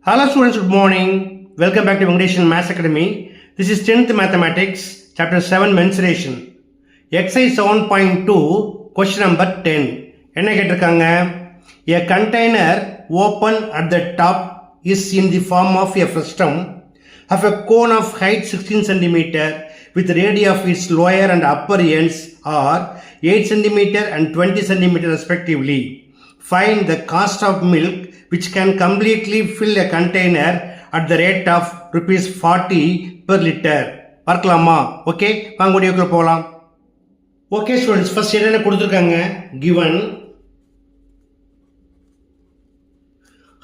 Hello students, good morning. Welcome back to Vengadeshan Maths Academy. This is 10th Mathematics, Chapter 7 Mensuration. Exercise 7.2, question number 10. என்ன கேட்டிருக்காங்க? A container open at the top is in the form of a frustum of a cone of height 16 cm with radii of its lower and upper ends are 8 cm and 20 cm respectively. Find the cost of milk which can completely fill a container at the rate of rupees 40 per liter. பார்க்கலாமா? Okay, வாங்க வீடியோக்குள்ள போகலாம். Okay students, first என்னென்ன கொடுத்துருக்காங்க? given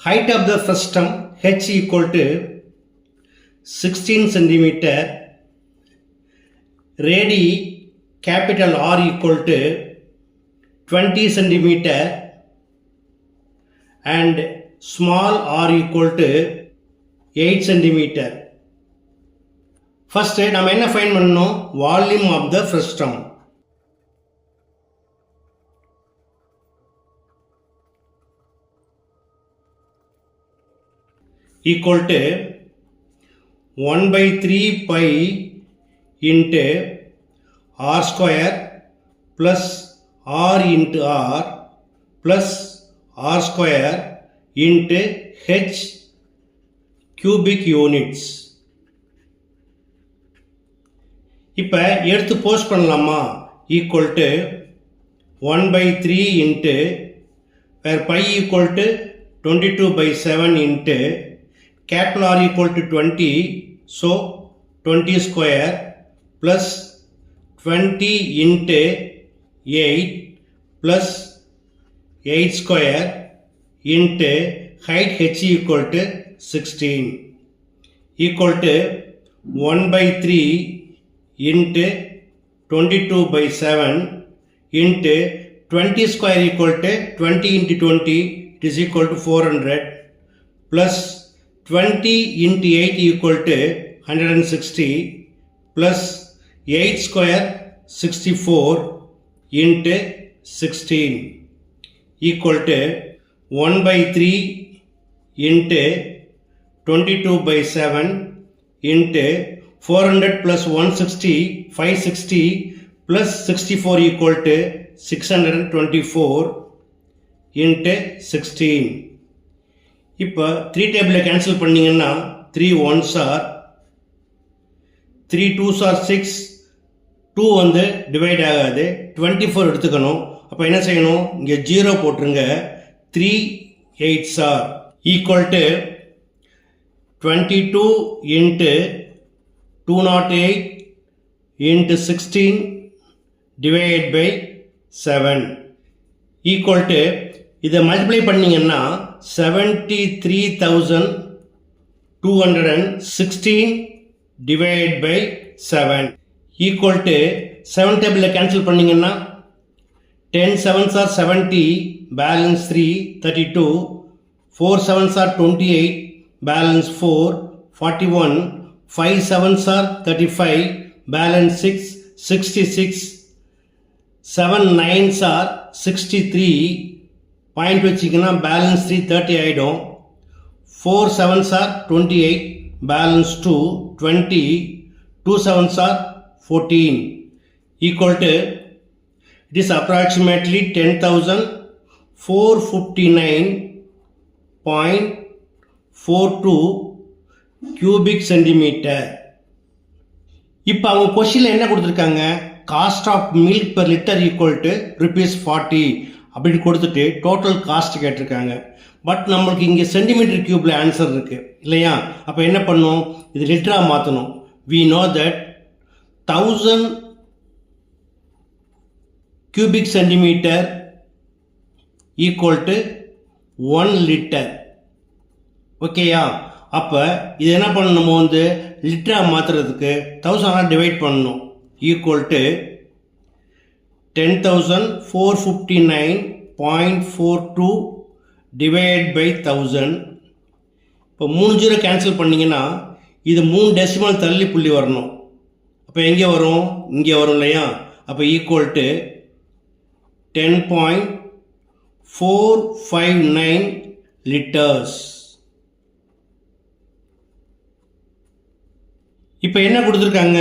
height of the frustum h equal to 16 cm, radii capital R equal to 20 cm and small r equal to 8 cm. First நம்ம என்ன find பண்ணணும்? Volume of the frustum. equal to 1/3 pi into r square plus r into r plus r square into h cubic units. இப்போ எடுத்து post பண்ணலாமா? equal to 1/3 into where pi equal to 22/7 into capital R equal to 20, so 20 square plus 20 into 8 plus 8 square into height h equal to 16 equal to 1/3 into 22/7 into 20 square equal to 20 into 20, it is equal to 400 plus 20 into 8 equal to 160 plus 8 square 64 into 16 equal to 1/3 into 22/7 into 400 plus 160, 560 plus 64 equal to 624 into 16. இப்போ 3 டேபிளை cancel பண்ணிங்கன்னா 3 1s are 3 2s are 6, 2 வந்து divide ஆகாது, 24 எடுத்துக்கணும். அப்போ என்ன செய்யணும்? இங்கே 0 போட்டுருங்க. 3 8s are equal to 22 into 208 into 16 divided by 7 equal to, இதை மல்டிப்ளை பண்ணிங்கன்னா 73,216 divided by 7 equal to 7 டேபிளில் கேன்சல் பண்ணிங்கன்னா 10 7s are 70, balance 3 32, 4 7s are 28, balance 4 41, 5 7s are 35, balance 6 66, 7 9s are 63, point வச்சிங்கன்னா பேலன்ஸ் 3 30 ஆகிடும். 4 7s are 28, balance 2 20, 2 7s are 14 equal to, it is approximately 10,459.42 cubic centimeter. இப்போ அவங்க கொஸ்டின்ல என்ன கொடுத்துருக்காங்க? Cost of milk per litre equal to rupees 40 அப்படி கொடுத்துட்டு total cost கேட்டிருக்காங்க. பட் நம்மளுக்கு இங்கே சென்டிமீட்டர் கியூப்ல ஆன்சர் இருக்கு இல்லையா? அப்போ என்ன பண்ணும்? இது லிட்டரா மாற்றணும். we know that 1000 cubic centimeter equal to 1 liter. ஓகேயா? அப்போ இது என்ன பண்ணணும்? நம்ம வந்து லிட்டரா மாற்றுறதுக்கு 1000 டிவைட் பண்ணணும். Equal to 10,459.42 divided by 1000. இப்போ 3 0 கேன்சல் பண்ணிங்கன்னா இது 3 டெசிமல் தள்ளி புள்ளி வரணும். அப்போ எங்கே வரும்? இங்கே வரும் இல்லையா? அப்போ ஈக்குவல் டு 10.459 liters. இப்போ என்ன கொடுத்துருக்காங்க,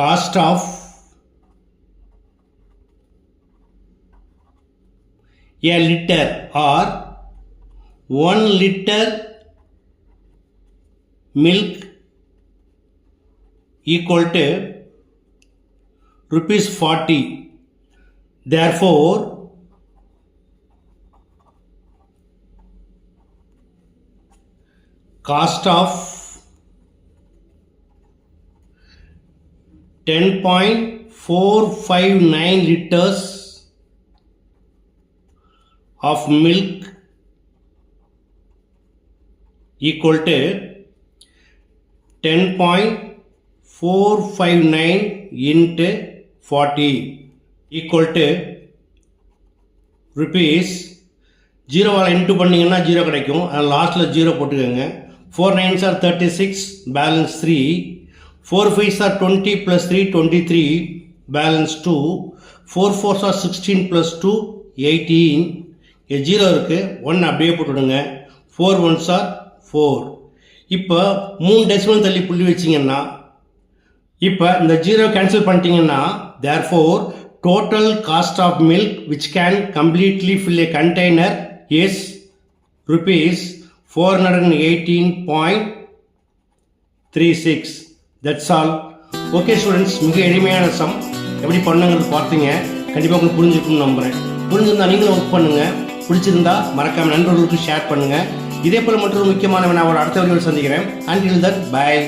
cost of a liter or 1 liter milk equal to rupees 40. Therefore, cost of 10.459 liters of milk equal to 10.459 into 40 equal to rupees 0 into பண்ணிங்கன்னா 0 கிடைக்கும். அதில் லாஸ்ட்டில் 0 போட்டுக்கோங்க. 4 9s are 36, balance 3. 4 5s are 20 plus 3 23, balance 2. 4 4s are 16 plus 2 18. 0 இருக்குது, 1 அப்படியே போட்டுவிடுங்க. 4 1s are 4. இப்போ 3 decimal தள்ளி புள்ளி வச்சிங்கன்னா, இப்போ இந்த 0 கேன்சல் பண்ணிட்டீங்கன்னா, therefore total cost of milk which can completely fill a container is rupees 418.36. that's all. Okay students, மிக எளிமையான சம் எப்படி பண்ணுங்கிறது பார்த்தீங்க. கண்டிப்பாக உங்களுக்கு புரிஞ்சிருக்கும்னு நம்புகிறேன். புரிஞ்சிருந்தால் நீங்களும் ஒர்க் பண்ணுங்கள். பிடிச்சிருந்தா மறக்காமல் நண்பர்களுக்கு ஷேர் பண்ணுங்கள். இதே போல் மற்றொரு முக்கியமான நான் ஒரு அடுத்த வீடியோவில் சந்திக்கிறேன். until then, bye.